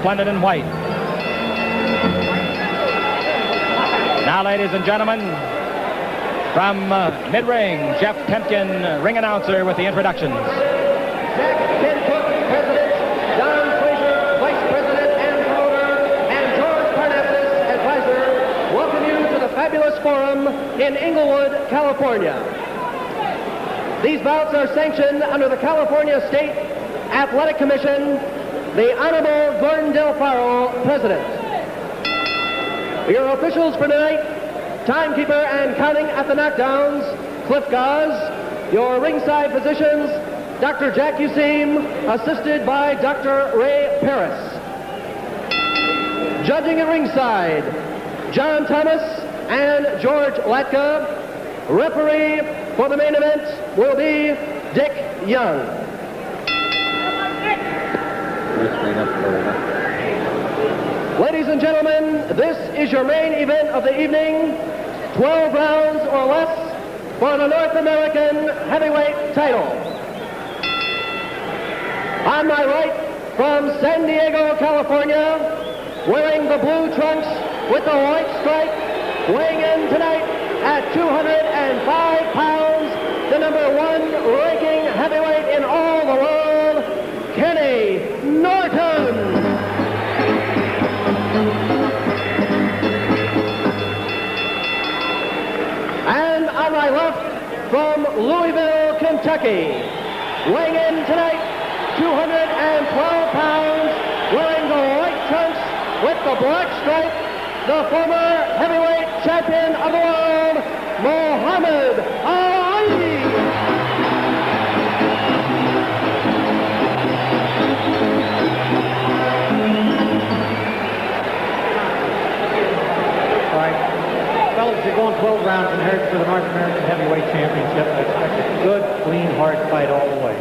splendid in white. Now, ladies and gentlemen, from mid-ring, Jeff Temkin, ring announcer, with the introductions. Jack Kencook, President, Don Fraser, Vice President and promoter, and George Parnassus, advisor, welcome you to the fabulous forum in Inglewood, California. These bouts are sanctioned under the California State Athletic Commission, the Honorable Gordon Del Faro, President. Your officials for tonight, timekeeper and counting at the knockdowns, Cliff Gause. Your ringside physicians, Dr. Jack Useem, assisted by Dr. Ray Paris. Judging at ringside, John Thomas and George Latka. Referee for the main event will be Dick Young. Ladies and gentlemen, this is your main event of the evening. 12 rounds or less for the North American heavyweight title. On my right, from San Diego, California, wearing the blue trunks with the white stripe, weighing in tonight at 205 pounds, the #1 ranking heavyweight in all the world, Kenny Norton. And on my left, from Louisville, Kentucky, weighing in tonight, 212 pounds, wearing the white trunks with the black stripe, the former heavyweight champion of the world, Muhammad Ali. All right, fellas, you're going 12 rounds in here for the North American Heavyweight Championship. I expect a good, clean, hard fight all the way.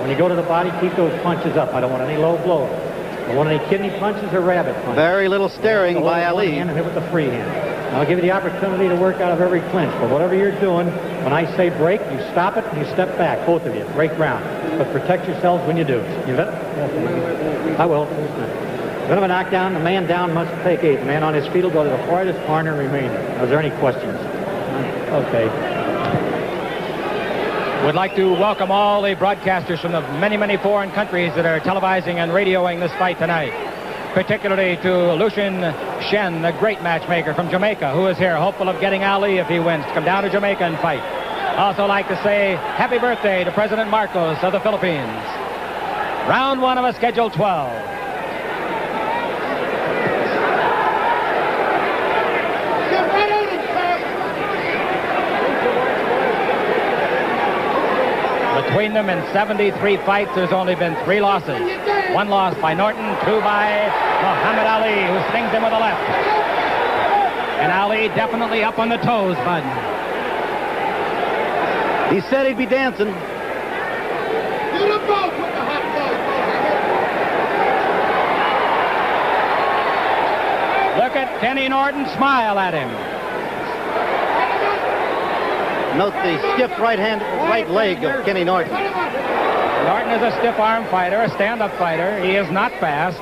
When you go to the body, keep those punches up. I don't want any low blows. I don't want any kidney punches or rabbit punches. Very little staring by Ali. And hit with the free hand. I'll give you the opportunity to work out of every clinch. But whatever you're doing, when I say break, you stop it and you step back, both of you. Break ground. But protect yourselves when you do. You bet? I will. When of a knockdown, the man down must take 8. The man on his feet will go to the farthest corner remaining. Is there any questions? Okay. Would like to welcome all the broadcasters from the many, many foreign countries that are televising and radioing this fight tonight. Particularly to Lucien Shen, the great matchmaker from Jamaica, who is here, hopeful of getting Ali if he wins to come down to Jamaica and fight. Also like to say happy birthday to President Marcos of the Philippines. Round 1 of a scheduled 12. Between them in 73 fights, there's only been 3 losses. 1 loss by Norton, 2 by Muhammad Ali, who slings him with a left. And Ali definitely up on the toes, Bud. He said he'd be dancing. Look at Kenny Norton smile at him. Note the stiff right leg of Kenny Norton. Norton is a stiff arm fighter, a stand-up fighter. He is not fast.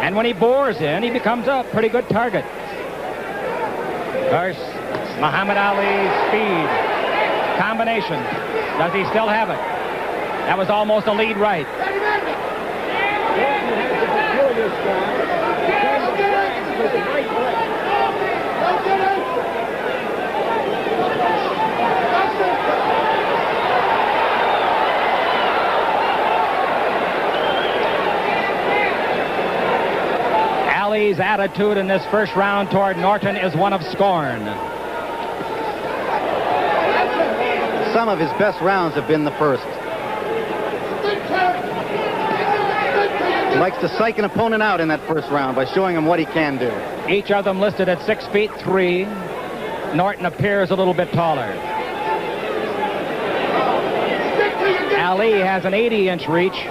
And when he bores in, he becomes a pretty good target. Of course, Muhammad Ali's speed, combination. Does he still have it? That was almost a lead right. Ali's attitude in this first round toward Norton is one of scorn. Some of his best rounds have been the first. He likes to psych an opponent out in that first round by showing him what he can do. Each of them listed at 6'3". Norton appears a little bit taller. Ali has an 80-inch reach.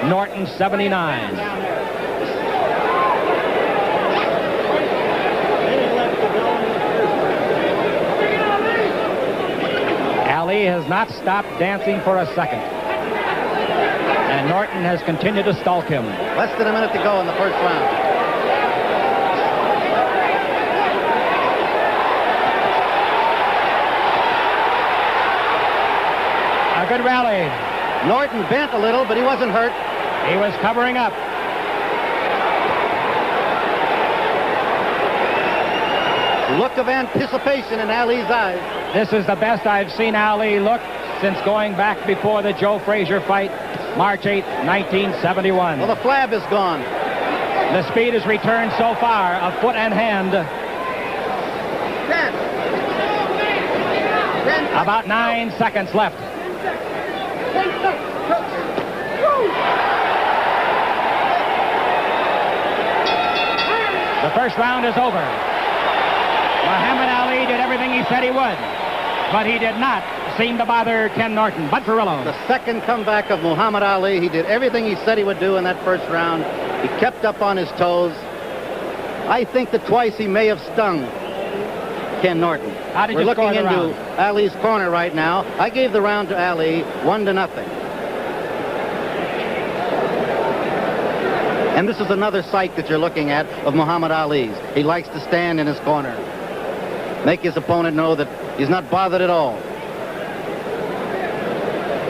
Norton 79. Ali has not stopped dancing for a second. And Norton has continued to stalk him. Less than a minute to go in the first round. A good rally. Norton bent a little, but he wasn't hurt. He was covering up. Look of anticipation in AlI's eyes. This is the best I've seen Ali look since going back before the Joe Frazier fight, March 8, 1971. Well, the flab is gone. The speed has returned so far of foot and hand. About 9 seconds left. The first round is over. Muhammad Ali did everything he said he would, but he did not seem to bother Ken Norton. Bud Perillo. The second comeback of Muhammad Ali. He did everything he said he would do in that first round. He kept up on his toes. I think that twice he may have stung Ken Norton. How did We're you looking score the into round? Ali's corner right now. I gave the round to Ali 1-0. And this is another sight that you're looking at of Muhammad Ali's. He likes to stand in his corner. Make his opponent know that he's not bothered at all.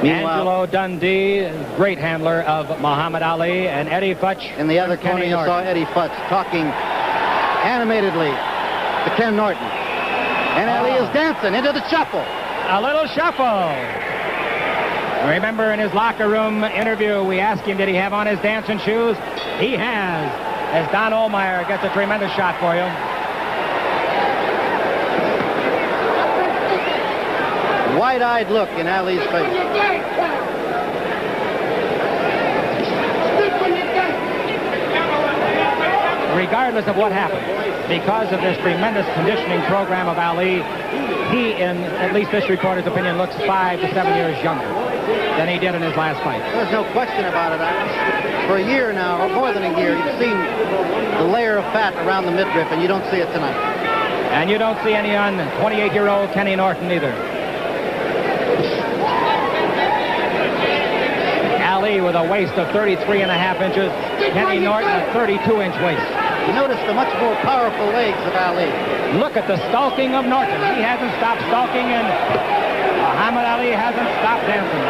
Meanwhile, Angelo Dundee, great handler of Muhammad Ali, and Eddie Futch. in the other Kenny corner, you Norton. saw Eddie Futz talking animatedly to Ken Norton. And Ali is dancing into the shuffle. A little shuffle. Remember in his locker room interview, we asked him, did he have on his dancing shoes? He has, as Don Ohlmeyer gets a tremendous shot for you. Wide-eyed look in Ali's face. Regardless of what happened, because of this tremendous conditioning program of Ali, he, in at least this reporter's opinion, looks 5 to 7 years younger than he did in his last fight. There's no question about it. For a year now, or more than a year, you've seen the layer of fat around the midriff, and you don't see it tonight. And you don't see any on 28-year-old Kenny Norton either. Ali with a waist of 33.5 inches. Kenny Norton a 32-inch waist. You notice the much more powerful legs of Ali. Look at the stalking of Norton. He hasn't stopped stalking, and Muhammad Ali hasn't stopped dancing.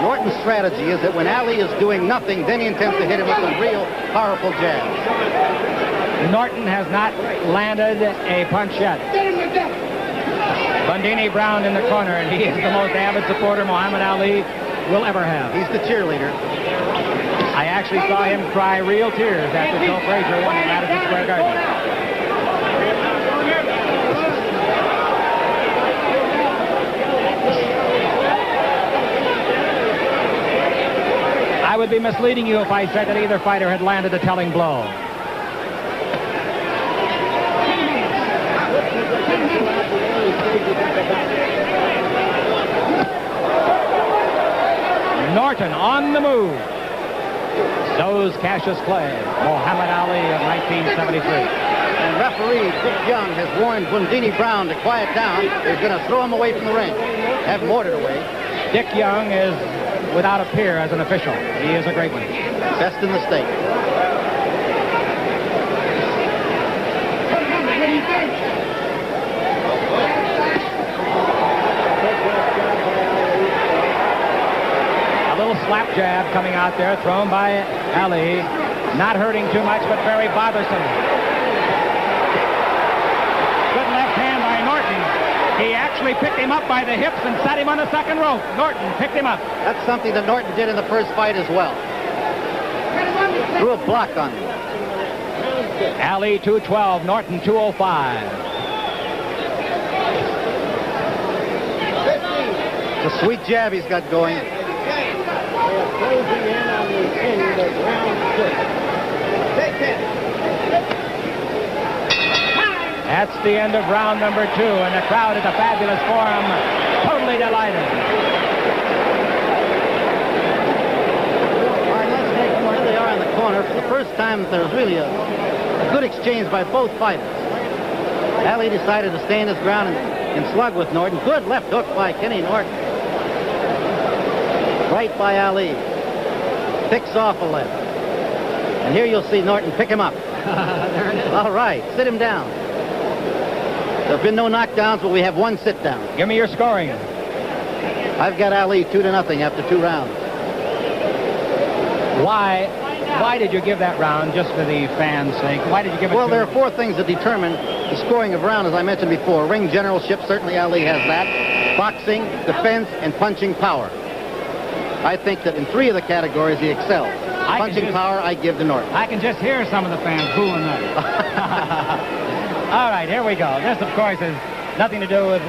Norton's strategy is that when Ali is doing nothing, then he intends to hit him with some real powerful jabs. Norton has not landed a punch yet. Bundini Brown in the corner, and he is the most avid supporter Muhammad Ali will ever have. He's the cheerleader. I actually saw him cry real tears after Joe Frazier won in Madison Square Garden. I would be misleading you if I said that either fighter had landed a telling blow. Norton on the move. So's Cassius Clay, Muhammad Ali of 1973. And referee Dick Young has warned Bundini Brown to quiet down. He's going to throw him away from the ring. Have him ordered away. Dick Young is without a peer as an official. He is a great one. Best in the state. A little slap jab coming out there, thrown by Ali. Not hurting too much, but very bothersome. Good left hand by Norton. He actually picked him up by the hips and set him on the second rope. Norton picked him up. That's something that Norton did in the first fight as well. Threw a block on him. Ali 212, Norton 205. The sweet jab he's got going. That's the end of round number 2, and the crowd at the Fabulous Forum totally delighted. All right, let's take more. Here they are in the corner. For the first time, there was really a good exchange by both fighters. Ali decided to stay in his ground and and slug with Norton. Good left hook by Kenny Norton. Right by Ali. Picks off a left. And here you'll see Norton pick him up. There it is. All right, sit him down. There have been no knockdowns, but we have one sit down. Give me your scoring. I've got Ali 2-0 after 2 rounds. Why did you give that round, just for the fans' sake? Why did you give it Well, to there are 4 things that determine the scoring of a round, as I mentioned before. Ring generalship, certainly Ali has that. Boxing, defense, and punching power. I think that in 3 of the categories he excels. Punching power, I give to Norton. I can just hear some of the fans booing that. All right, here we go. This, of course, has nothing to do with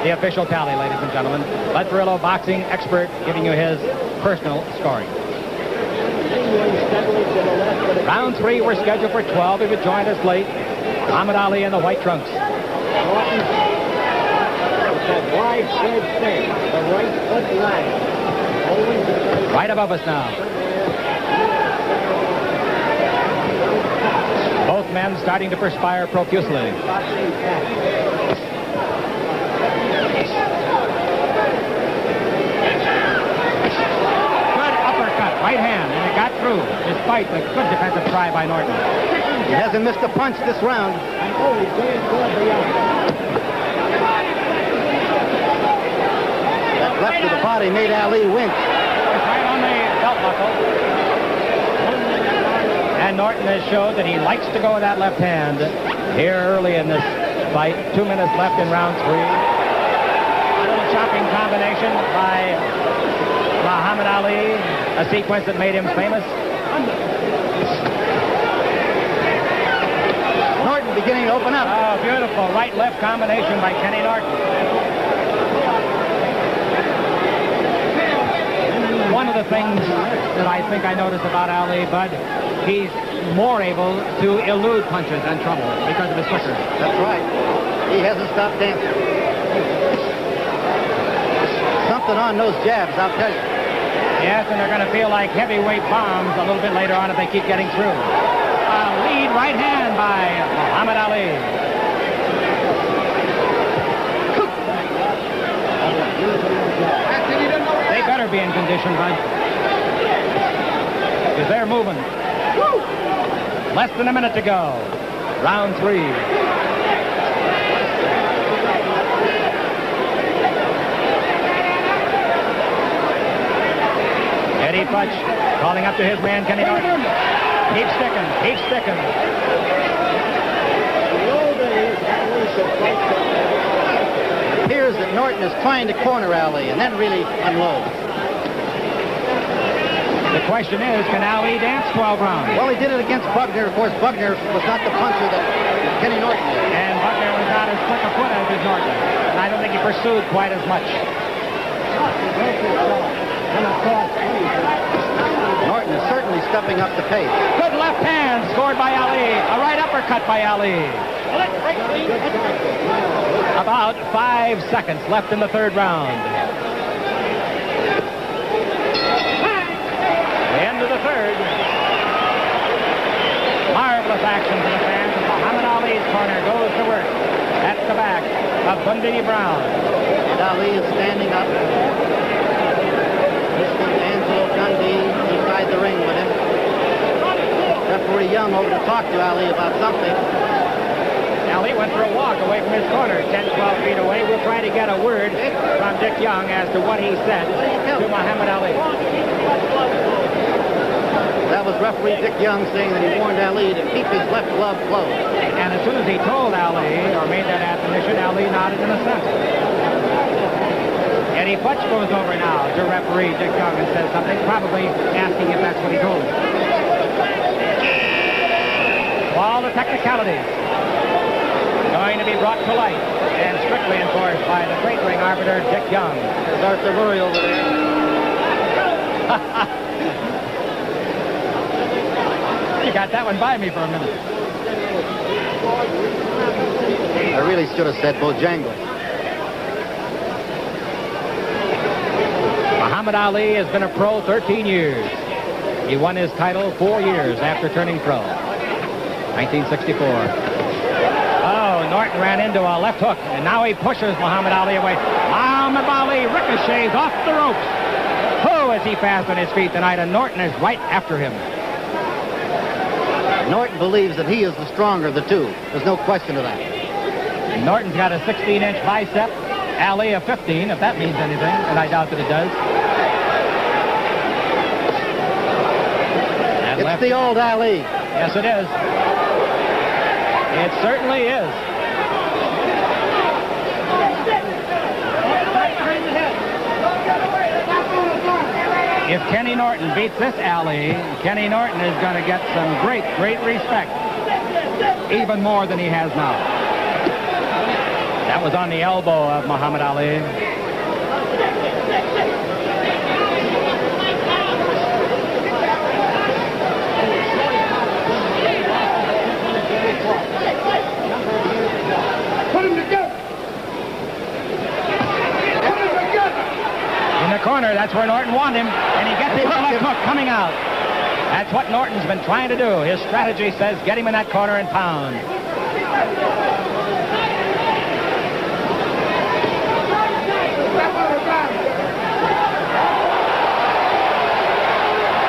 the official tally, ladies and gentlemen. Bud Perillo, boxing expert, giving you his personal scoring. Round 3, we're scheduled for 12. If you joined us late, Muhammad Ali in the white trunks. Right above us now. Both men starting to perspire profusely. Right hand, and it got through, despite the good defensive try by Norton. He hasn't missed a punch this round. That left to the body made Ali wince. Right on the belt buckle. And Norton has showed that he likes to go with that left hand here early in this fight. 2 minutes left in round 3. A little chopping combination by Muhammad Ali, a sequence that made him famous. Norton beginning to open up. Oh, beautiful right-left combination by Kenny Norton. One of the things that I think I noticed about Ali, Bud, he's more able to elude punches and trouble because of his quicker. That's right. He hasn't stopped dancing. Something on those jabs, I'll tell you. Yes, and they're going to feel like heavyweight bombs a little bit later on if they keep getting through. A lead right hand by Muhammad Ali. They better be in condition, Bud. Because they're moving. Less than a minute to go. Round 3. Eddie Futch calling up to his man, Kenny Norton. Keep sticking, keep sticking. It appears that Norton is trying to corner Ali and then really unload. The question is, can Ali dance 12 rounds? Well, he did it against Bugner. Of course, Bugner was not the puncher that Kenny Norton was. And Bugner was not as quick a foot as his Norton. And I don't think he pursued quite as much. Norton is certainly stepping up the pace. Good left hand scored by Ali. A right uppercut by Ali. About 5 seconds left in the 3rd round. The end of the 3rd. Marvelous action for the fans. Muhammad Ali's corner goes to work. At the back of Bundy Brown. And Ali is standing up. Dundee inside the ring with him. Referee Young over to talk to Ali about something. Ali went for a walk away from his corner, 10, 12 feet away. We'll try to get a word from Dick Young as to what he said to Muhammad Ali. That was referee Dick Young saying that he warned Ali to keep his left glove closed. And as soon as he told Ali, or made that admonition, Ali nodded in assent. Eddie Futch goes over now to referee Dick Young and says something, probably asking if that's what he told him. All the technicalities going to be brought to light and strictly enforced by the great ring arbiter Dick Young. There's Arthur Murray over there. You got that one by me for a minute. I really should have said Bojangles. Muhammad Ali has been a pro 13 years. He won his title 4 years after turning pro. 1964. Oh, Norton ran into a left hook, and now he pushes Muhammad Ali away. Muhammad Ali ricochets off the ropes. Oh, is he fast on his feet tonight, and Norton is right after him. Norton believes that he is the stronger of the two. There's no question of that. Norton's got a 16-inch bicep. Ali a 15, if that means anything, and I doubt that it does. And It's the old Ali. Yes, it is. It certainly is. If Kenny Norton beats this Ali, Kenny Norton is going to get some great respect. Even more than he has now. That was on the elbow of Muhammad Ali. Corner, that's where Norton wanted him, and he gets the left hook coming out. That's what Norton's been trying to do. His strategy says get him in that corner and pound.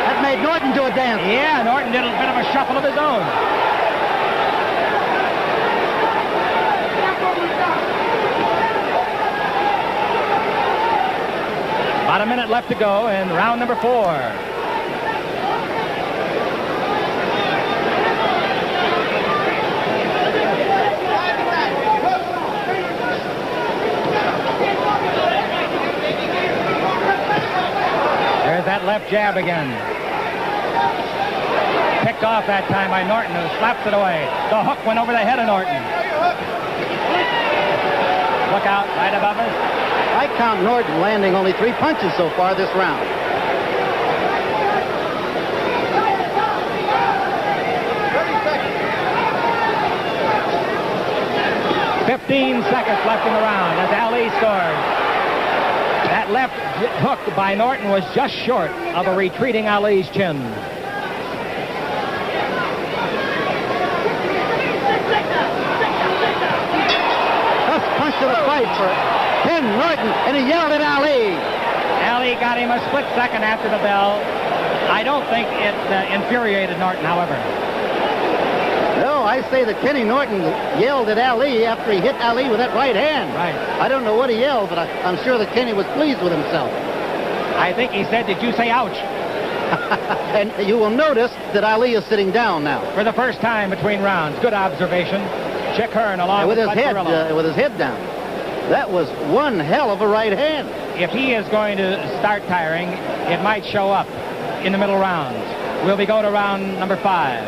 That made Norton do a dance. Yeah, Norton did a bit of a shuffle of his own. About a minute left to go in round number 4. There's that left jab again. Picked off that time by Norton, who slaps it away. The hook went over the head of Norton. Look out, right above us. I count Norton landing only 3 punches so far this round. "15 seconds left in the round as Ali scores. That left hook by Norton was just short of a retreating Ali's chin. Tough punch to the fight for Ken Norton, and he yelled at Ali. Ali got him a split second after the bell. I don't think it infuriated Norton, however. No, I say that Kenny Norton yelled at Ali after he hit Ali with that right hand. Right. I don't know what he yelled, but I'm sure that Kenny was pleased with himself. I think he said, "Did you say ouch?" And you will notice that Ali is sitting down now. For the first time between rounds. Good observation. Chick Hearn along with his Bud head Carrillo. with his head down. That was one hell of a right hand. If he is going to start tiring, it might show up in the middle rounds. We'll be going to round number 5.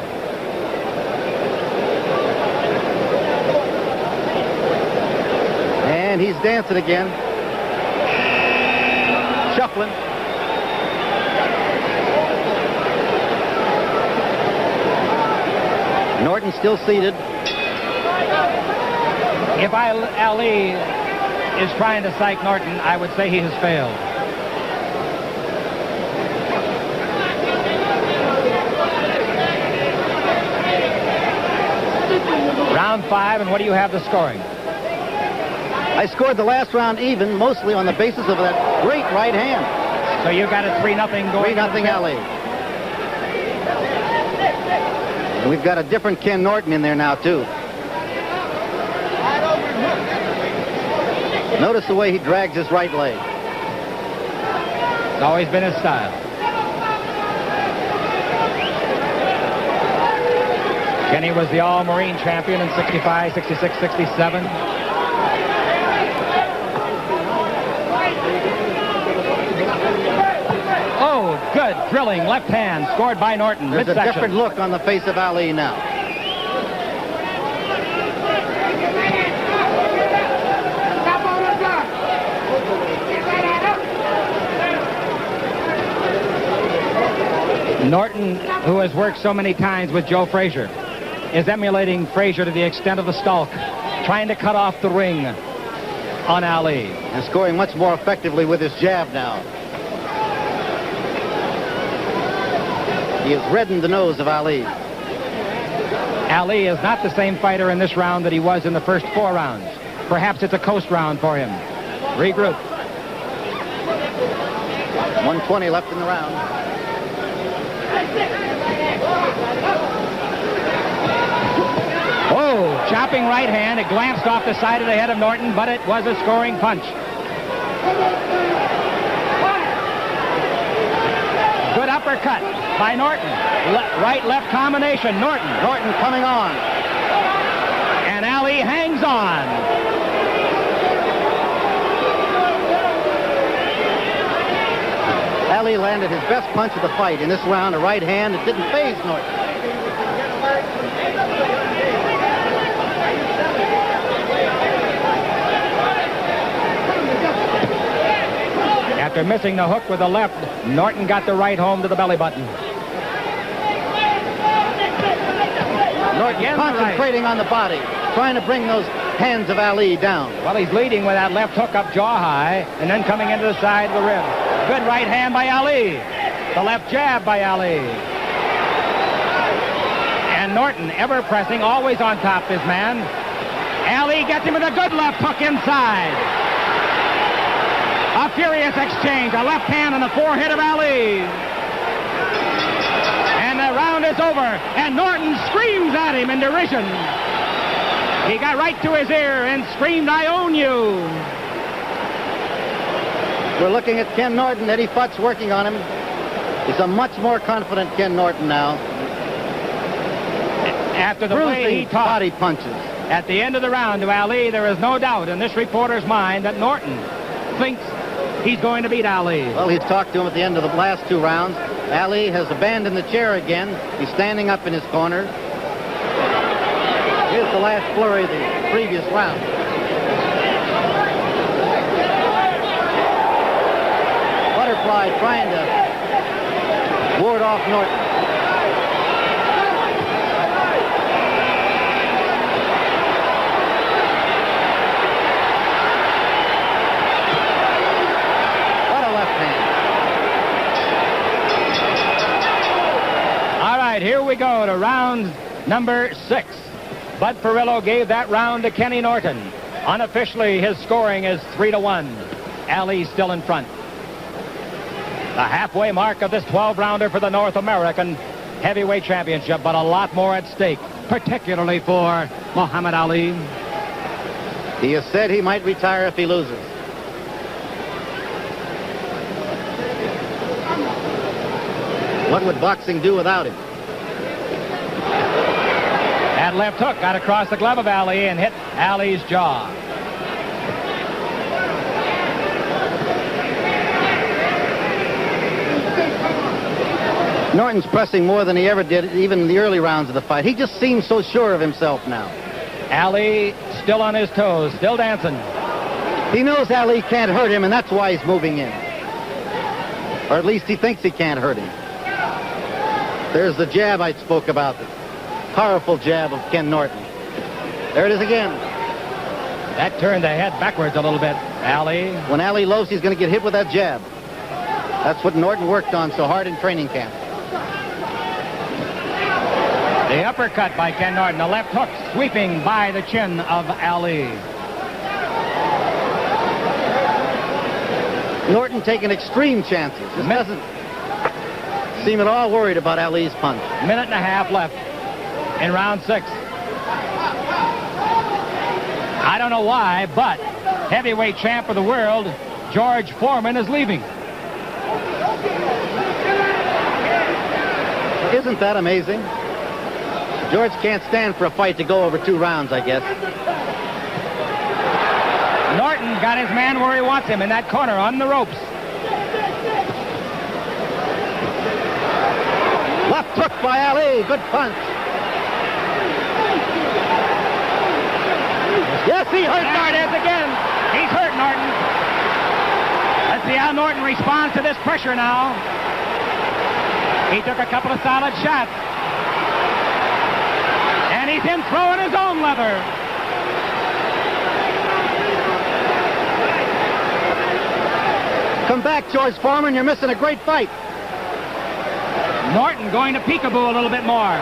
And he's dancing again. Shuffling. Norton still seated. If Ali is trying to psych Norton, I would say he has failed. Round 5, and what do you have the scoring? I scored the last round even, mostly on the basis of that great right hand. So you got it 3-0 going. 3-0 Ali. And we've got a different Ken Norton in there now, too. Notice the way he drags his right leg. It's always been his style. Kenny was the All-Marine champion in 65, 66, 67. Oh, good drilling left hand scored by Norton. There's midsection. a different look on the face of Ali now. Norton, who has worked so many times with Joe Frazier, is emulating Frazier to the extent of the stalk, trying to cut off the ring on Ali. And scoring much more effectively with his jab now. He has reddened the nose of Ali. Ali is not the same fighter in this round that he was in the first 4 rounds. Perhaps it's a coast round for him. Regroup. 1:20 left in the round. Oh, chopping right hand. It glanced off the side of the head of Norton, but it was a scoring punch. Good uppercut by Norton. Right-left combination. Norton coming on. And Ali hangs on. Ali landed his best punch of the fight in this round, a right hand. It didn't faze Norton. After missing the hook with the left, Norton got the right home to the belly button. Norton concentrating on the body, trying to bring those hands of Ali down. Well, he's leading with that left hook up jaw high and then coming into the side of the rib. Good right hand by Ali. The left jab by Ali. And Norton ever pressing, always on top of his man. Ali gets him with a good left hook inside. A furious exchange. A left hand on the forehead of Ali. And the round is over. And Norton screams at him in derision. He got right to his ear and screamed, "I own you." We're looking at Ken Norton. Eddie Futz working on him. He's a much more confident Ken Norton now. After the way he talked body punches. At the end of the round to Ali, there is no doubt in this reporter's mind that Norton thinks he's going to beat Ali. Well, he's talked to him at the end of the last 2 rounds. Ali has abandoned the chair again. He's standing up in his corner. Here's the last flurry of the previous round. Butterfly trying to ward off Norton. What a left hand. All right, here we go to round number 6. Bud Perillo gave that round to Kenny Norton. Unofficially, his scoring is 3-1. Ali's still in front. The halfway mark of this 12-rounder for the North American Heavyweight Championship, but a lot more at stake, particularly for Muhammad Ali. He has said he might retire if he loses. What would boxing do without him? That left hook got across the glove of Ali and hit Ali's jaw. Norton's pressing more than he ever did, even in the early rounds of the fight. He just seems so sure of himself now. Ali still on his toes, still dancing. He knows Ali can't hurt him, and that's why he's moving in. Or at least he thinks he can't hurt him. There's the jab I spoke about, the powerful jab of Ken Norton. There it is again. That turned the head backwards a little bit, Ali. When Ali loafs, he's going to get hit with that jab. That's what Norton worked on so hard in training camp. The uppercut by Ken Norton, the left hook sweeping by the chin of Ali. Norton taking extreme chances. Just doesn't seem at all worried about Ali's punch. Minute and a half left in round 6. I don't know why, but heavyweight champ of the world, George Foreman, is leaving. Isn't that amazing? George can't stand for a fight to go over 2 rounds, I guess. Norton got his man where he wants him, in that corner on the ropes. Left hook by Ali. Good punch. Yes, he hurt. There it is again. He's hurt, Norton. Let's see how Norton responds to this pressure now. He took a couple of solid shots. And he's in throwing his own leather. Come back, George Foreman. You're missing a great fight. Norton going to peekaboo a little bit more.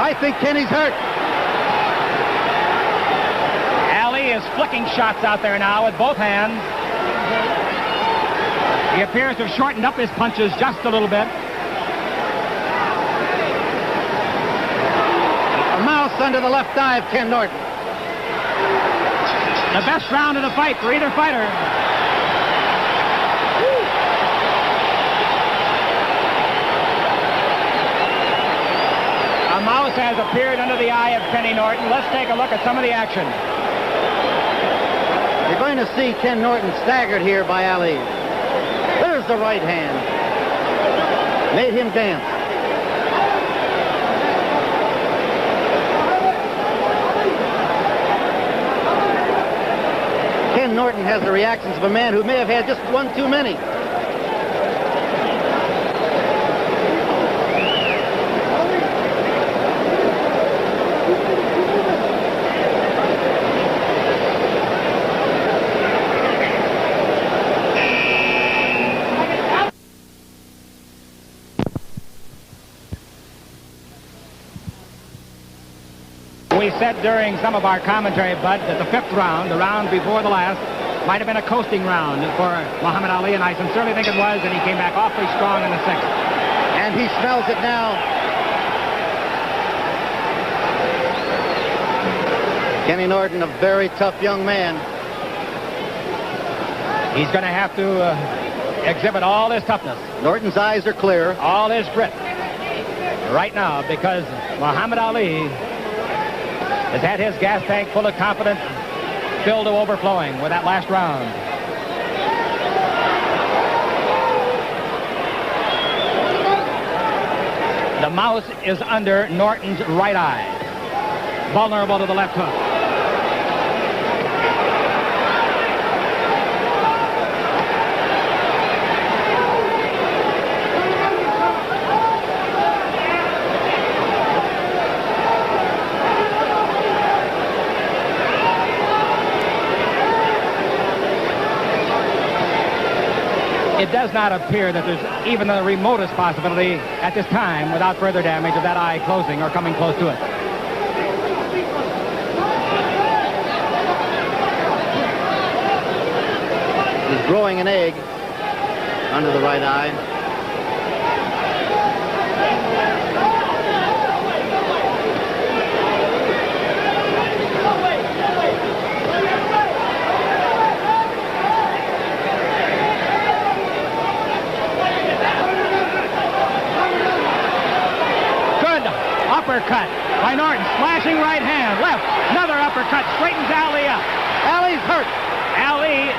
I think Kenny's hurt. AlI is flicking shots out there now with both hands. He appears to have shortened up his punches just a little bit. A mouse under the left eye of Ken Norton. The best round of the fight for either fighter. A mouse has appeared under the eye of Kenny Norton. Let's take a look at some of the action. You're going to see Ken Norton staggered here by AlI. There's the right hand. Made him dance. Ken Norton has the reactions of a man who may have had just one too many. We said during some of our commentary, Bud, that the fifth round, the round before the last, might have been a coasting round for Muhammad Ali, and I sincerely think it was, and he came back awfully strong in the sixth. And he smells it now. Kenny Norton, a very tough young man. He's going to have to exhibit all his toughness. Norton's eyes are clear. All his grit right now, because Muhammad Ali has had his gas tank full of confidence filled to overflowing with that last round. The mouse is under Norton's right eye, vulnerable to the left hook. It does not appear that there's even the remotest possibility at this time, without further damage, of that eye closing or coming close to it. He's growing an egg under the right eye. Uppercut by Norton, slashing right hand, left, another uppercut, straightens AlI up. Ali's hurt. AlI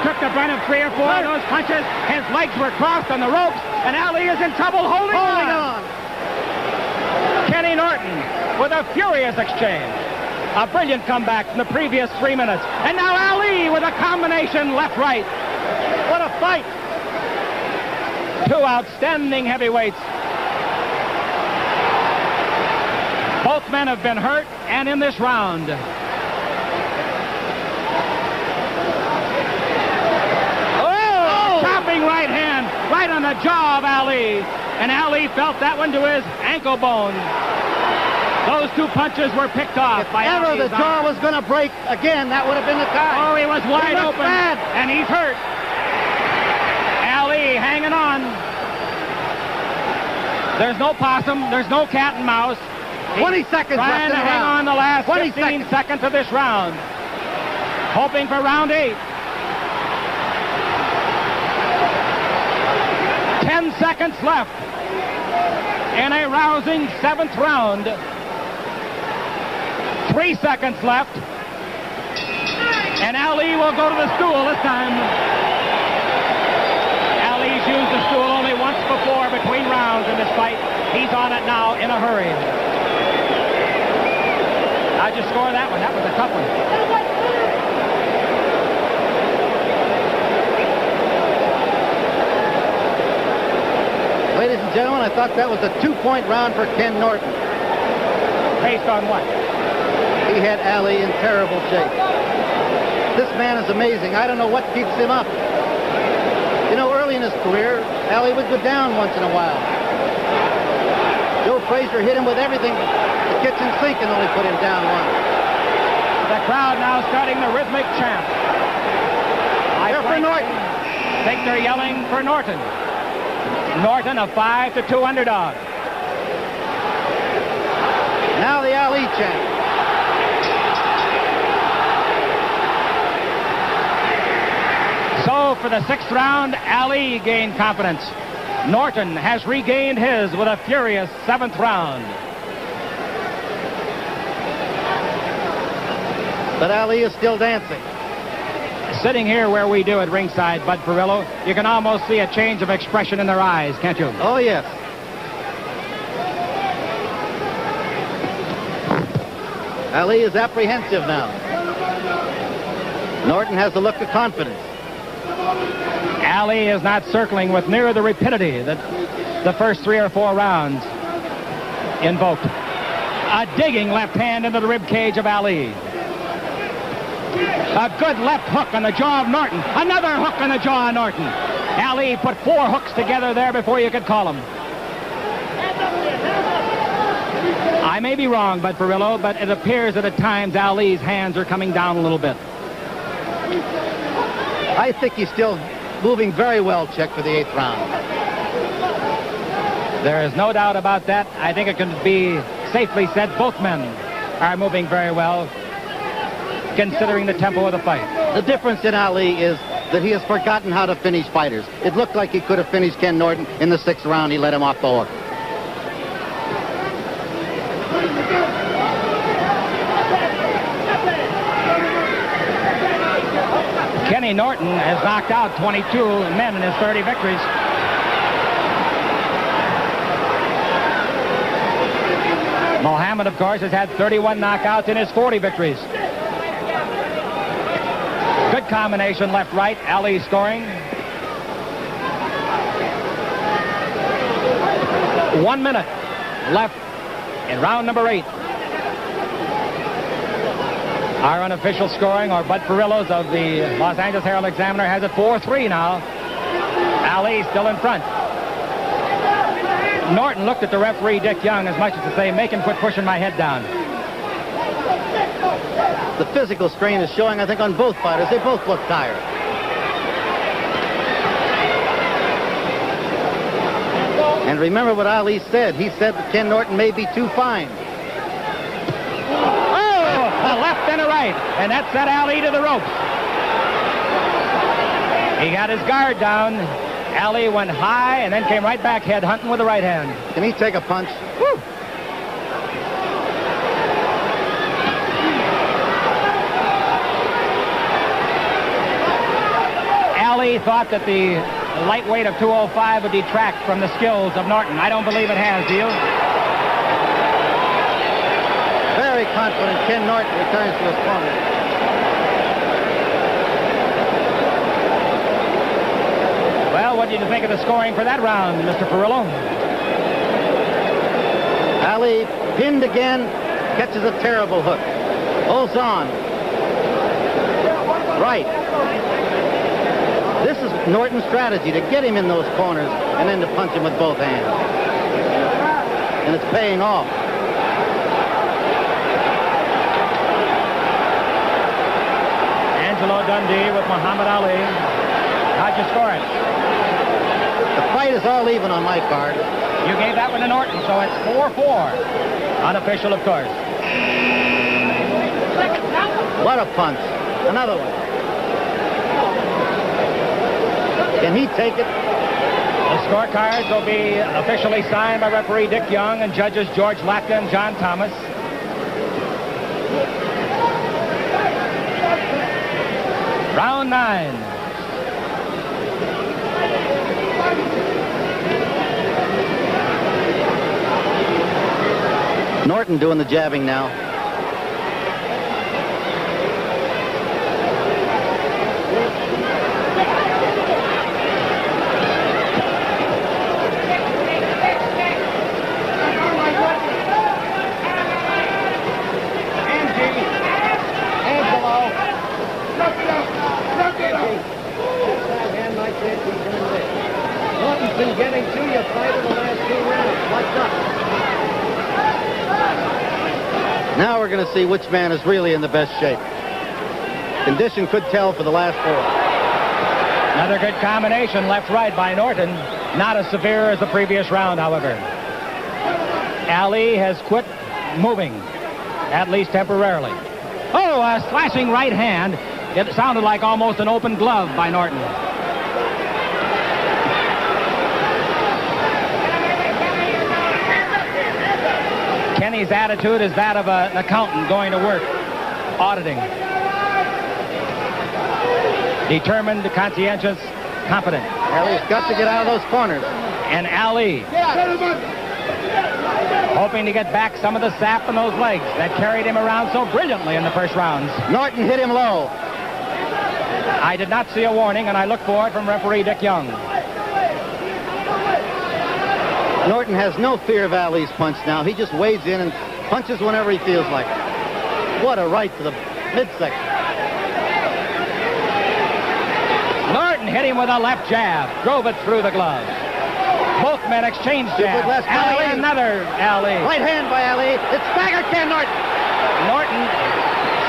took the brunt of 3 or 4 of those punches. His legs were crossed on the ropes, and AlI is in trouble holding on. Kenny Norton with a furious exchange. A brilliant comeback from the previous 3 minutes. And now AlI with a combination left-right. What a fight. 2 outstanding heavyweights. Both men have been hurt, and in this round. Oh! Chopping right hand, right on the jaw of AlI. And AlI felt that one to his ankle bone. Those 2 punches were picked off by AlI. If ever the jaw was going to break again, that would have been the time. Oh, he was wide open, bad. and he's hurt. AlI hanging on. There's no possum, there's no cat and mouse. 20 seconds left Trying in to the hang round. on the last 20 15 seconds of this round. Hoping for round 8. 10 seconds left in a rousing 7th round. 3 seconds left. And AlI will go to the stool this time. Ali's used the stool only once before between rounds in this fight. He's on it now in a hurry. How'd you score that one? That was a tough one. Ladies and gentlemen, I thought that was a 2-point round for Ken Norton. Based on what? He had AlI in terrible shape. This man is amazing. I don't know what keeps him up. You know, early in his career, AlI would go down once in a while. Joe Frazier hit him with everything, the kitchen sink, and only put him down one. The crowd now starting the rhythmic chant. They're for Norton. I think they're yelling for Norton. Norton, a 5-2 underdog. Now the AlI chant. So for the 6th round, AlI gained confidence. Norton has regained his with a furious 7th round. But AlI is still dancing. Sitting here where we do at ringside, Bud Perillo, you can almost see a change of expression in their eyes, can't you? Oh, yes. AlI is apprehensive now. Norton has the look of confidence. AlI is not circling with near the rapidity that the first 3 or 4 rounds invoked. A digging left hand into the rib cage of AlI. A good left hook on the jaw of Norton. Another hook on the jaw of Norton. AlI put 4 hooks together there before you could call them. I may be wrong, Bud Perillo, but it appears that at times AlI's hands are coming down a little bit. I think he's still moving very well, Chick, for the 8th round. There is no doubt about that. I think it can be safely said both men are moving very well, considering the tempo of the fight. The difference in AlI is that he has forgotten how to finish fighters. It looked like he could have finished Ken Norton in the 6th round. He let him off the hook. Kenny Norton has knocked out 22 men in his 30 victories. Muhammad, of course, has had 31 knockouts in his 40 victories. Good combination left-right. AlI scoring. 1 minute left in round number 8. Our unofficial scoring, or Bud Perillo's of the Los Angeles Herald-Examiner, has it 4-3 now. AlI still in front. Norton looked at the referee, Dick Young, as much as to say, make him quit pushing my head down. The physical strain is showing, I think, on both fighters. They both look tired. And remember what AlI said. He said that Ken Norton may be too fine. A left and a right, and that set AlI to the ropes. He got his guard down. AlI went high and then came right back head hunting with the right hand. Can he take a punch? Woo. AlI thought that the lightweight of 205 would detract from the skills of Norton. I don't believe it has, do you? Very confident Ken Norton returns to his corner. Well, what did you think of the scoring for that round, Mr. Perillo? AlI pinned again, catches a terrible hook. Holds on. Right. This is Norton's strategy, to get him in those corners and then to punch him with both hands. And it's paying off. Angelo Dundee with Muhammad Ali. How'd you score it? The fight is all even on my card. You gave that one to Norton, so it's 4-4. Unofficial, of course. What a punch. Another one. Can he take it? The scorecards will be officially signed by referee Dick Young and judges George Latka and John Thomas. Round 9. Norton doing the jabbing now. Norton's been getting to you 5 of the last 2 rounds. What's up? Now we're going to see which man is really in the best shape. Condition could tell for the last 4. Another good combination, left-right by Norton. Not as severe as the previous round, however. AlI has quit moving, at least temporarily. Oh, a slashing right hand. It sounded like almost an open glove by Norton. Kenny's attitude is that of an accountant going to work, auditing. Determined, conscientious, confident. AlI's got to get out of those corners. And AlI hoping to get back some of the sap in those legs that carried him around so brilliantly in the first rounds. Norton hit him low. I did not see a warning, and I look for it from referee Dick Young. Norton has no fear of AlI's punch now. He just wades in and punches whenever he feels like it. What a right to the midsection. Norton hit him with a left jab, drove it through the glove. Both men exchanged jabs. AlI, another AlI. Right hand by AlI. It's staggered Ken Norton. Norton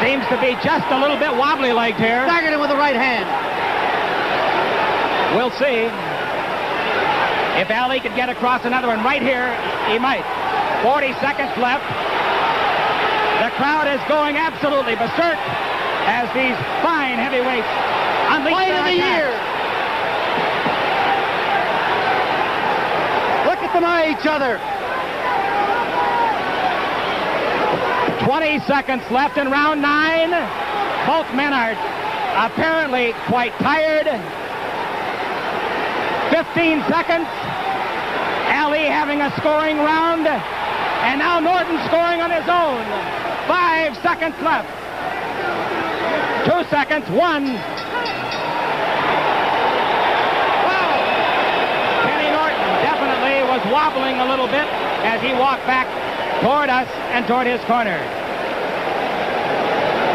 seems to be just a little bit wobbly-legged here. Staggered him with the right hand. We'll see. If AlI could get across another one right here, he might. 40 seconds left. The crowd is going absolutely berserk as these fine heavyweights unleash Fight their of the attacks. year. Look at them eye each other. 20 seconds left in round 9. Both men are apparently quite tired. 15 seconds. AlI having a scoring round. And now Norton scoring on his own. 5 seconds left. 2 seconds. 1. Wow. Kenny Norton definitely was wobbling a little bit as he walked back toward us and toward his corner.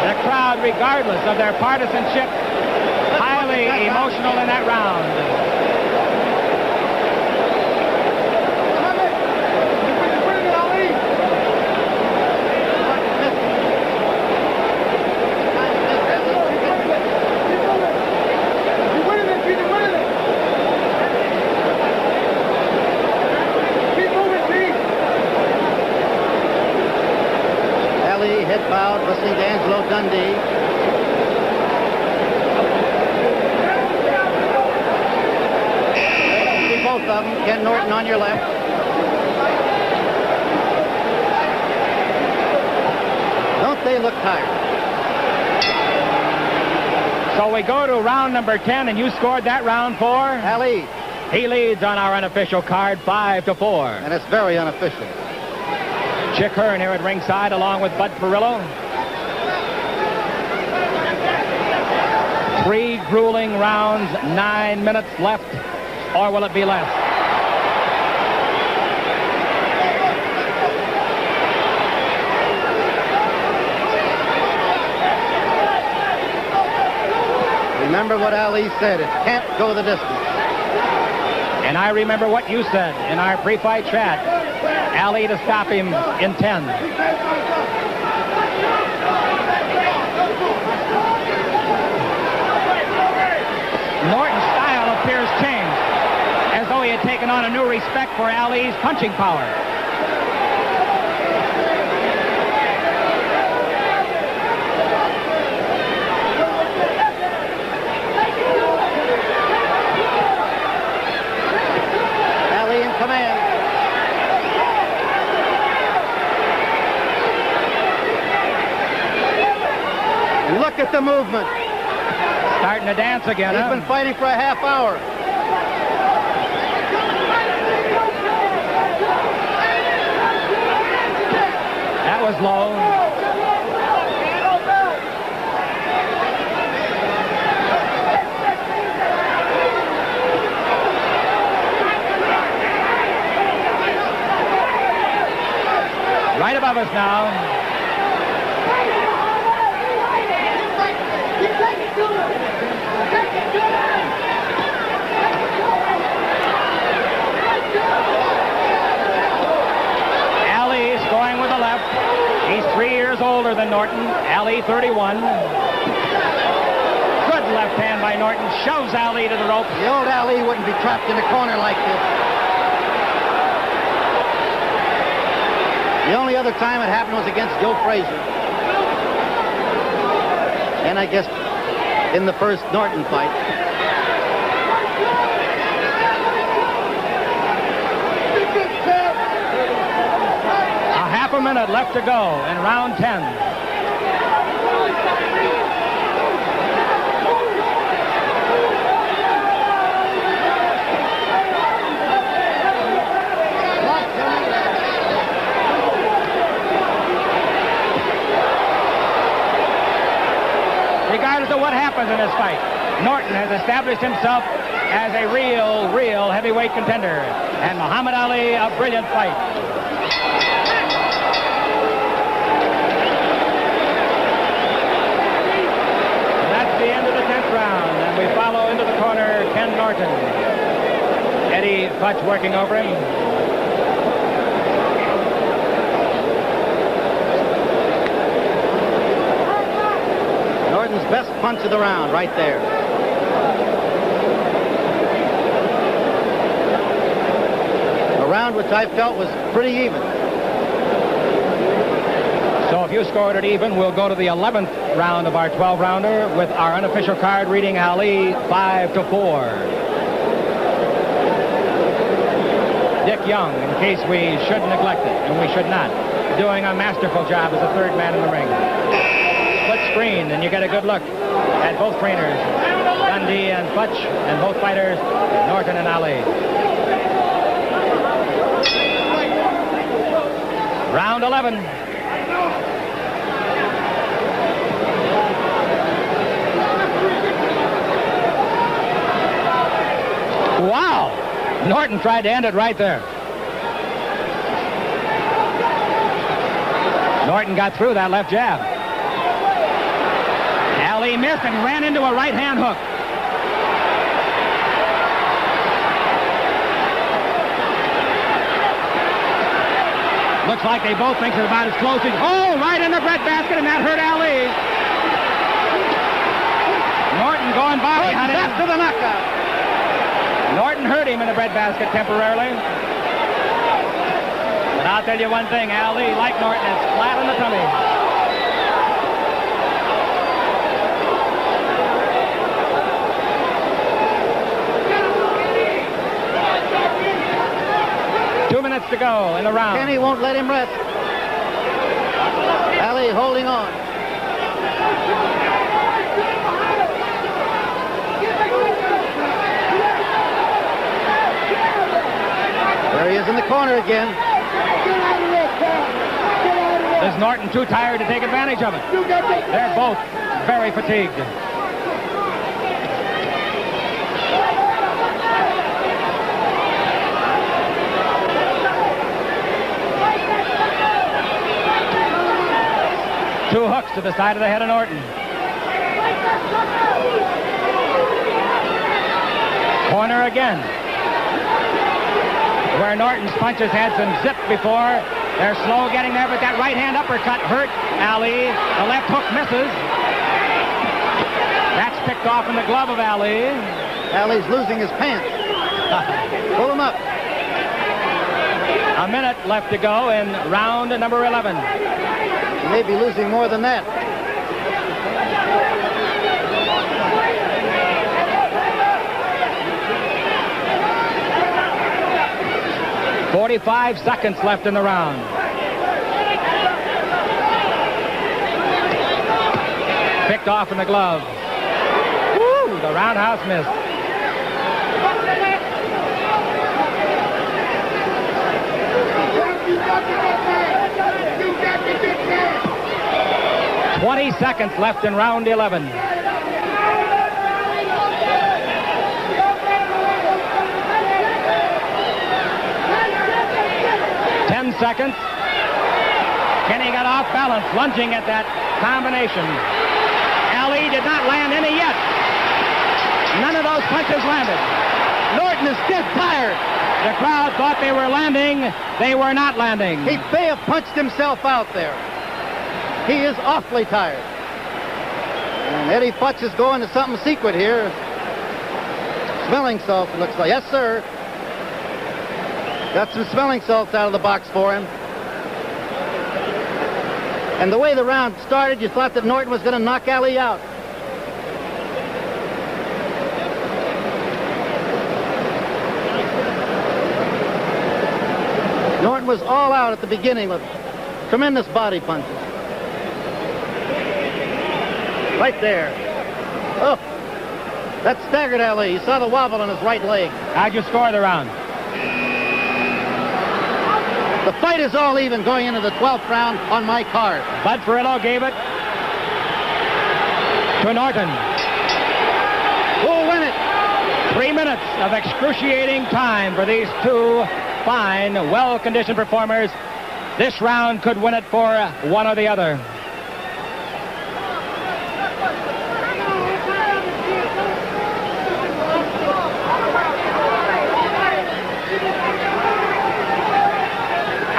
The crowd, regardless of their partisanship, highly emotional in that round. Head bowed, listening to Angelo Dundee. See both of them. Ken Norton on your left. Don't they look tired? So we go to round number 10, and you scored that round for? AlI. He leads on our unofficial card 5-4. And it's very unofficial. Chick Hearn here at ringside along with Bud Perillo. 3 grueling rounds, 9 minutes left, or will it be less? Remember what AlI said, it can't go the distance. And I remember what you said in our pre-fight chat. AlI to stop him in 10. Norton's style appears changed, as though he had taken on a new respect for Ali's punching power. AlI in command. And look at the movement. Starting to dance again, He's huh? been fighting for a half hour. That was low. Right above us now. AlI is going with the left. He's 3 years than Norton. AlI 31. Good left hand by Norton. Shoves AlI to the rope. The old AlI wouldn't be trapped in a corner like this. The only other time it happened was against Joe Frazier. And I guess in the first Norton fight. A half a minute left to go in round 10. Regardless of what happens in this fight, Norton has established himself as a real heavyweight contender. And Muhammad Ali, a brilliant fight. That's the end of the 10th round, and we follow into the corner Ken Norton. Eddie Futch working over him. Norton's best punch of the round right there. A round which I felt was pretty even. So if you scored it even, we'll go to the 11th round of our 12-rounder with our unofficial card reading AlI 5-4. Dick Young, in case we should neglect it, and we should not, doing a masterful job as the third man in the ring. Split screen, and you get a good look at both trainers, Dundee and Futch, and both fighters, Norton and AlI. Round 11. Wow! Norton tried to end it right there. Norton got through that left jab. AlI missed and ran into a right-hand hook. Looks like they both think they're about as close as... Oh, right in the breadbasket, and that hurt AlI. Norton going by. After the knockout. Norton hurt him in the breadbasket temporarily. But I'll tell you one thing, AlI, like Norton, is flat on the tummy. To go in the round. Kenny won't let him rest. AlI holding on. There he is in the corner again. Is Norton too tired to take advantage of it? They're both very fatigued. Two hooks to the side of the head of Norton. Corner again. Where Norton's punches had some zip before. They're slow getting there, but that right-hand uppercut hurt AlI. The left hook misses. That's picked off in the glove of AlI. AlI's losing his pants. Pull him up. A minute left to go in round number 11. He may be losing more than that. "45 seconds left in the round. Picked off in the glove. Woo, the roundhouse missed. "20 seconds left in round 11. Seconds. Kenny got off balance, lunging at that combination. AlI did not land any yet. None of those punches landed. Norton is dead tired. The crowd thought they were landing. They were not landing. He may have punched himself out there. He is awfully tired. And Eddie Futch is going to something secret here. Smelling salts, it looks like. Yes, sir. Got some smelling salts out of the box for him. And the way the round started, you thought that Norton was going to knock AlI out. Norton was all out at the beginning with tremendous body punches. Right there. Oh, that staggered AlI. You saw the wobble on his right leg. How'd you score the round? The fight is all even going into the 12th round on my card. Bud Furillo gave it to Norton. Who'll win it? 3 minutes of excruciating time for these two fine, well-conditioned performers. This round could win it for one or the other.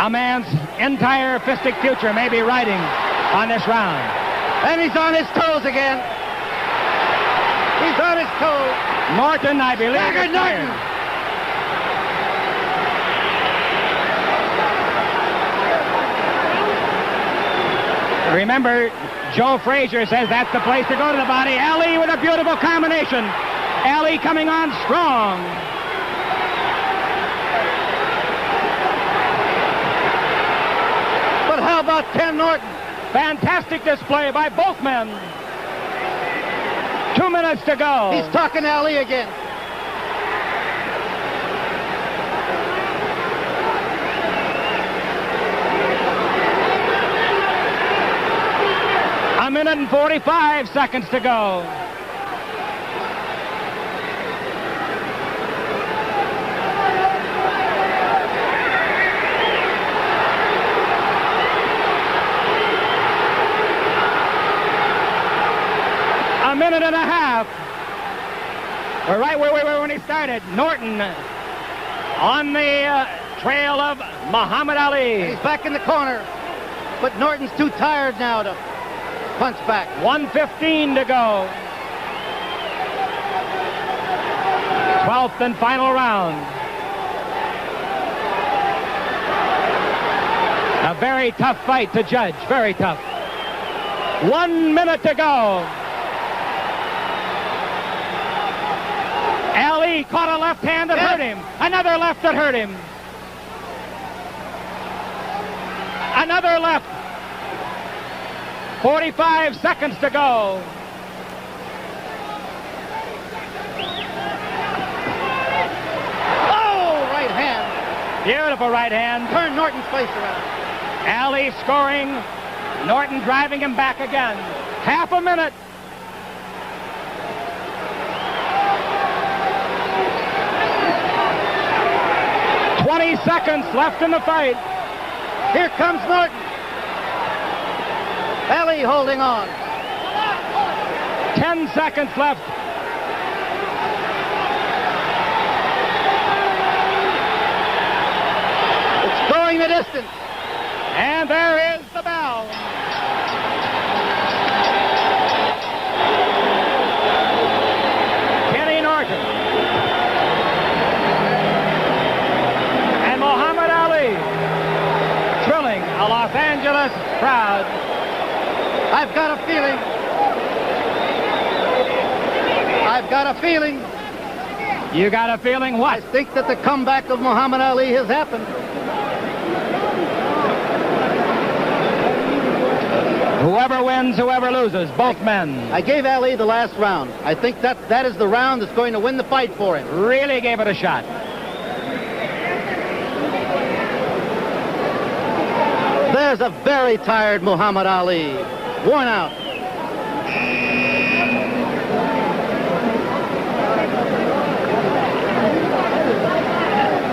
A man's entire fistic future may be riding on this round. And he's on his toes again. He's on his toes. Norton, I believe, Staggered is tired. Norton. Remember, Joe Frazier says that's the place to go to the body. AlI with a beautiful combination. AlI coming on strong. But how about Ken Norton? Fantastic display by both men. 2 minutes to go. He's talking AlI again. A minute and 45 seconds to go. A minute and a half. We're right where we were when he started. Norton on the trail of Muhammad Ali. He's back in the corner. But Norton's too tired now to punch back. 1:15 to go. 12th and final round. A very tough fight to judge. Very tough. 1 minute to go. AlI caught a left hand that hurt him. Another left that hurt him. Another left. 45 seconds to go. Oh, right hand. Beautiful right hand. Turn Norton's face around. AlI scoring. Norton driving him back again. Half a minute. Seconds left in the fight. Here comes Norton. AlI holding on. 10 seconds left. It's going the distance. And there is the bell. Kenny Norton and Muhammad Ali thrilling a Los Angeles crowd. I've got a feeling. You got a feeling what? I think that the comeback of Muhammad Ali has happened. Whoever wins, whoever loses, both men. I gave Ali the last round. I think that is the round that's going to win the fight for him. Really gave it a shot. There's a very tired Muhammad Ali. Worn out.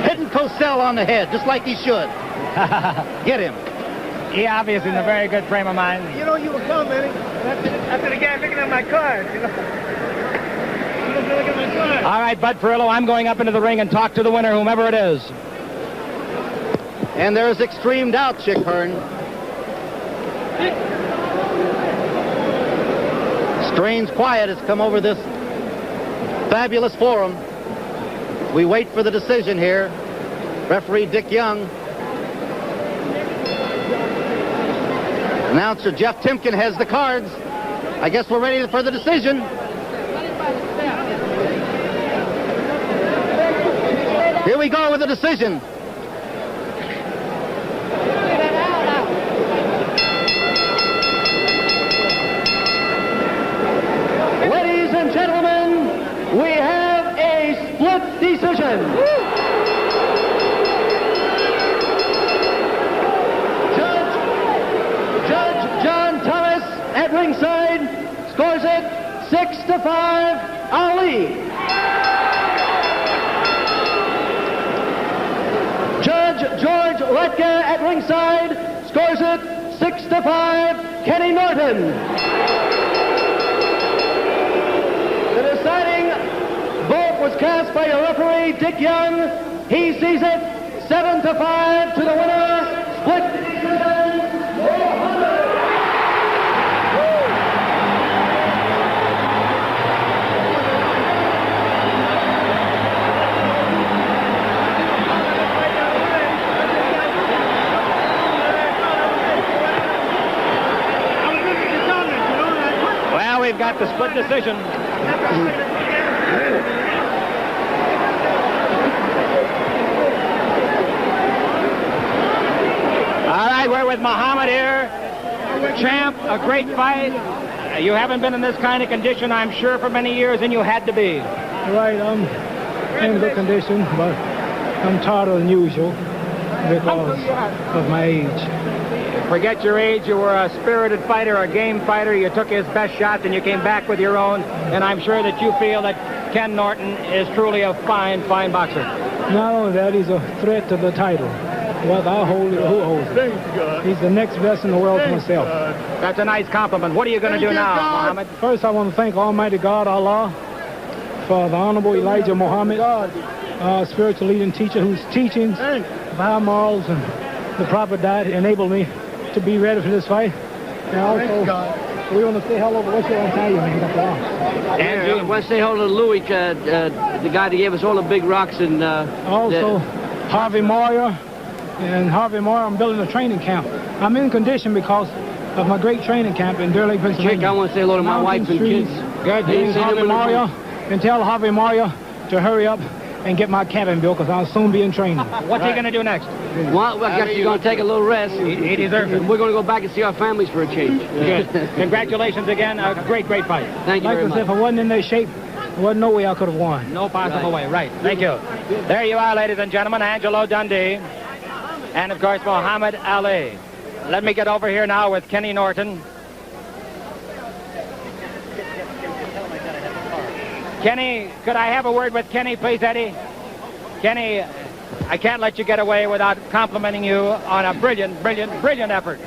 Hitting Cosell on the head, just like he should. Get him. He obviously in a very good frame of mind. You know you were coming, Manny. After the guy picking up my cards, you know. You don't feel like my cards. All right, Bud Furillo, I'm going up into the ring and talk to the winner, whomever it is. And there's extreme doubt, Chick Hearn. Strange quiet has come over this fabulous forum. We wait for the decision here. Referee Dick Young. Announcer Jeff Timken has the cards. I guess we're ready for the decision. Here we go with the decision. Ladies and gentlemen, we have a split decision. Judge John Thomas at ringside scores it 6-5, AlI. Judge George Letka at ringside scores it 6-5, Kenny Norton. The deciding vote was cast by your referee, Dick Young. He sees it 7-5 to the winner. Split decision. Well, we've got the split decision. All right, we're with Muhammad here. Champ, a great fight. You haven't been in this kind of condition, I'm sure, for many years, and you had to be. Right, I'm in good condition, but I'm tighter than usual because of my age. Forget your age. You were a spirited fighter, a game fighter. You took his best shots, and you came back with your own. And I'm sure that you feel that Ken Norton is truly a fine, fine boxer. Not only that, he's a threat to the title. Whether I hold it or who holds it. He's the next best in the world to myself. That's a nice compliment. What are you going to do now, Muhammad? First, I want to thank Almighty God, Allah, for the Honorable Elijah Muhammad, spiritual leader and teacher whose teachings of high morals and the proper diet enabled me to be ready for this fight. And also, we want to say hello, but what's your own tell you, man? I want to say hello to Louis, the guy that gave us all the big rocks. And also, Harvey Moyer. And Harvey Moyer, I'm building a training camp. I'm in condition because of my great training camp in Deer Lake, Pennsylvania. Chick, I want to say hello to my wife and kids. Good. Harvey Moyer, and tell Harvey Moyer to hurry up and get my cabin built because I'll soon be in training. What's he going to do next? Well, I guess he's going to take a little rest. He deserves it. We're going to go back and see our families for a change. Good. Congratulations again. A great, great fight. Thank you very much. If I wasn't in their shape, there wasn't no way I could have won. No possible way. Right. Thank you. There you are, ladies and gentlemen. Angelo Dundee. And, of course, Muhammad Ali. Let me get over here now with Kenny Norton. Kenny, could I have a word with Kenny, please, Eddie? Kenny, I can't let you get away without complimenting you on a brilliant, brilliant, brilliant effort.